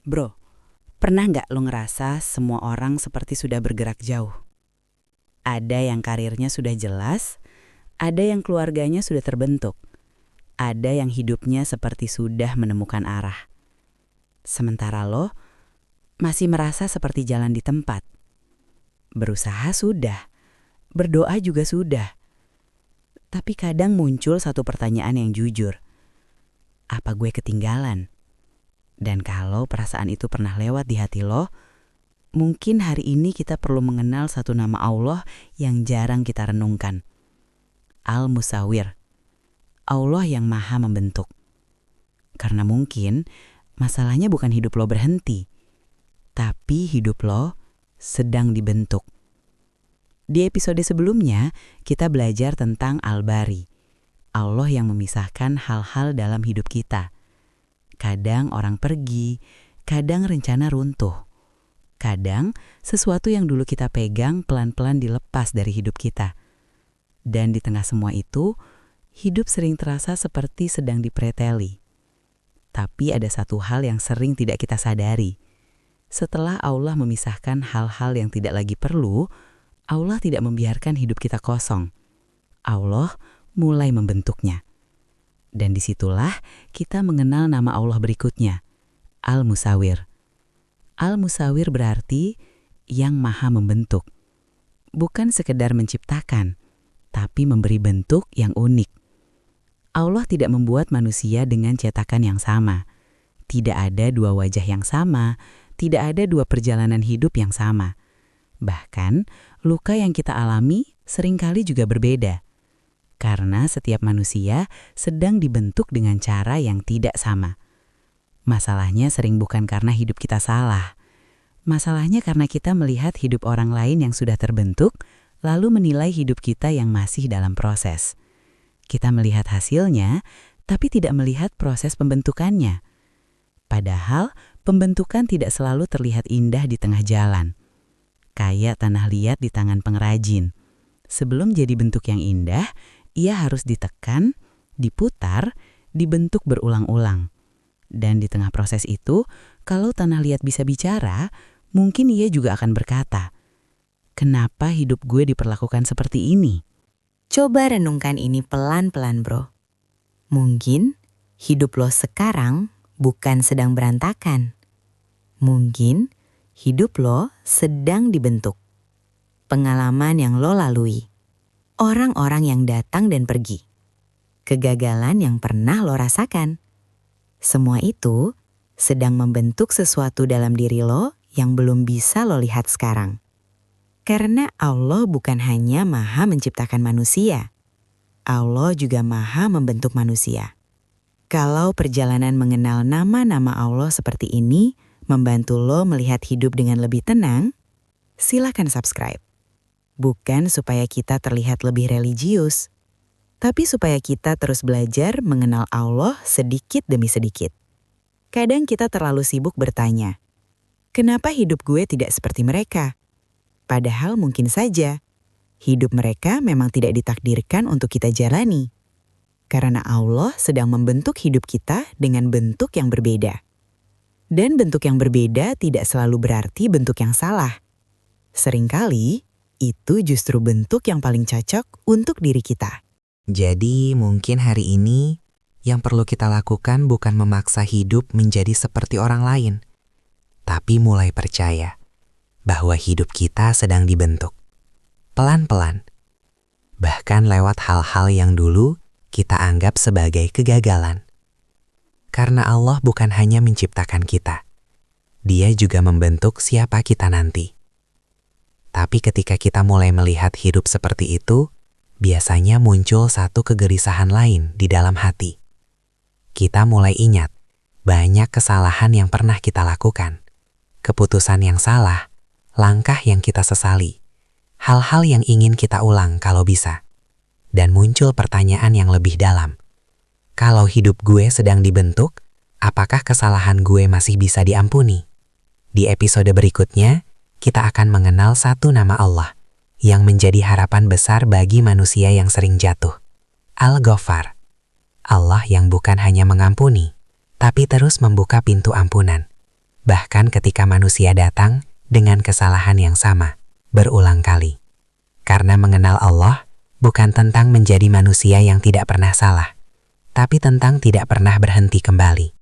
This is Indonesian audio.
Bro, pernah nggak lo ngerasa semua orang seperti sudah bergerak jauh? Ada yang karirnya sudah jelas, ada yang keluarganya sudah terbentuk, ada yang hidupnya seperti sudah menemukan arah. Sementara lo masih merasa seperti jalan di tempat. Berusaha sudah, berdoa juga sudah. Tapi kadang muncul satu pertanyaan yang jujur. Apa gue ketinggalan? Dan kalau perasaan itu pernah lewat di hati lo, mungkin hari ini kita perlu mengenal satu nama Allah yang jarang kita renungkan. Al-Musawwir, Allah yang maha membentuk. Karena mungkin masalahnya bukan hidup lo berhenti, tapi hidup lo sedang dibentuk. Di episode sebelumnya, kita belajar tentang Al-Bari, Allah yang memisahkan hal-hal dalam hidup kita. Kadang orang pergi, kadang rencana runtuh. Kadang sesuatu yang dulu kita pegang pelan-pelan dilepas dari hidup kita. Dan di tengah semua itu, hidup sering terasa seperti sedang dipreteli. Tapi ada satu hal yang sering tidak kita sadari. Setelah Allah memisahkan hal-hal yang tidak lagi perlu, Allah tidak membiarkan hidup kita kosong. Allah mulai membentuknya. Dan disitulah kita mengenal nama Allah berikutnya, Al-Musawwir. Al-Musawwir berarti yang maha membentuk. Bukan sekedar menciptakan, tapi memberi bentuk yang unik. Allah tidak membuat manusia dengan cetakan yang sama. Tidak ada dua wajah yang sama, tidak ada dua perjalanan hidup yang sama. Bahkan, luka yang kita alami seringkali juga berbeda. Karena setiap manusia sedang dibentuk dengan cara yang tidak sama. Masalahnya sering bukan karena hidup kita salah. Masalahnya karena kita melihat hidup orang lain yang sudah terbentuk, lalu menilai hidup kita yang masih dalam proses. Kita melihat hasilnya, tapi tidak melihat proses pembentukannya. Padahal, pembentukan tidak selalu terlihat indah di tengah jalan. Kayak tanah liat di tangan pengrajin. Sebelum jadi bentuk yang indah, ia harus ditekan, diputar, dibentuk berulang-ulang. Dan di tengah proses itu, kalau tanah liat bisa bicara, mungkin ia juga akan berkata, "Kenapa hidup gue diperlakukan seperti ini?" Coba renungkan ini pelan-pelan, bro. Mungkin hidup lo sekarang bukan sedang berantakan. Mungkin hidup lo sedang dibentuk. Pengalaman yang lo lalui. Orang-orang yang datang dan pergi. Kegagalan yang pernah lo rasakan. Semua itu sedang membentuk sesuatu dalam diri lo yang belum bisa lo lihat sekarang. Karena Allah bukan hanya maha menciptakan manusia. Allah juga maha membentuk manusia. Kalau perjalanan mengenal nama-nama Allah seperti ini membantu lo melihat hidup dengan lebih tenang, silakan subscribe. Bukan supaya kita terlihat lebih religius, tapi supaya kita terus belajar mengenal Allah sedikit demi sedikit. Kadang kita terlalu sibuk bertanya, kenapa hidup gue tidak seperti mereka? Padahal mungkin saja, hidup mereka memang tidak ditakdirkan untuk kita jalani. Karena Allah sedang membentuk hidup kita dengan bentuk yang berbeda. Dan bentuk yang berbeda tidak selalu berarti bentuk yang salah. Seringkali, itu justru bentuk yang paling cocok untuk diri kita. Jadi mungkin hari ini yang perlu kita lakukan bukan memaksa hidup menjadi seperti orang lain, tapi mulai percaya bahwa hidup kita sedang dibentuk. Pelan-pelan, bahkan lewat hal-hal yang dulu kita anggap sebagai kegagalan. Karena Allah bukan hanya menciptakan kita, Dia juga membentuk siapa kita nanti. Tapi ketika kita mulai melihat hidup seperti itu, biasanya muncul satu kegelisahan lain di dalam hati. Kita mulai ingat banyak kesalahan yang pernah kita lakukan, keputusan yang salah, langkah yang kita sesali, hal-hal yang ingin kita ulang kalau bisa. Dan muncul pertanyaan yang lebih dalam. Kalau hidup gue sedang dibentuk, apakah kesalahan gue masih bisa diampuni? Di episode berikutnya, kita akan mengenal satu nama Allah yang menjadi harapan besar bagi manusia yang sering jatuh. Al-Ghaffar. Allah yang bukan hanya mengampuni, tapi terus membuka pintu ampunan. bahkan ketika manusia datang dengan kesalahan yang sama, berulang kali. Karena mengenal Allah bukan tentang menjadi manusia yang tidak pernah salah, tapi tentang tidak pernah berhenti kembali.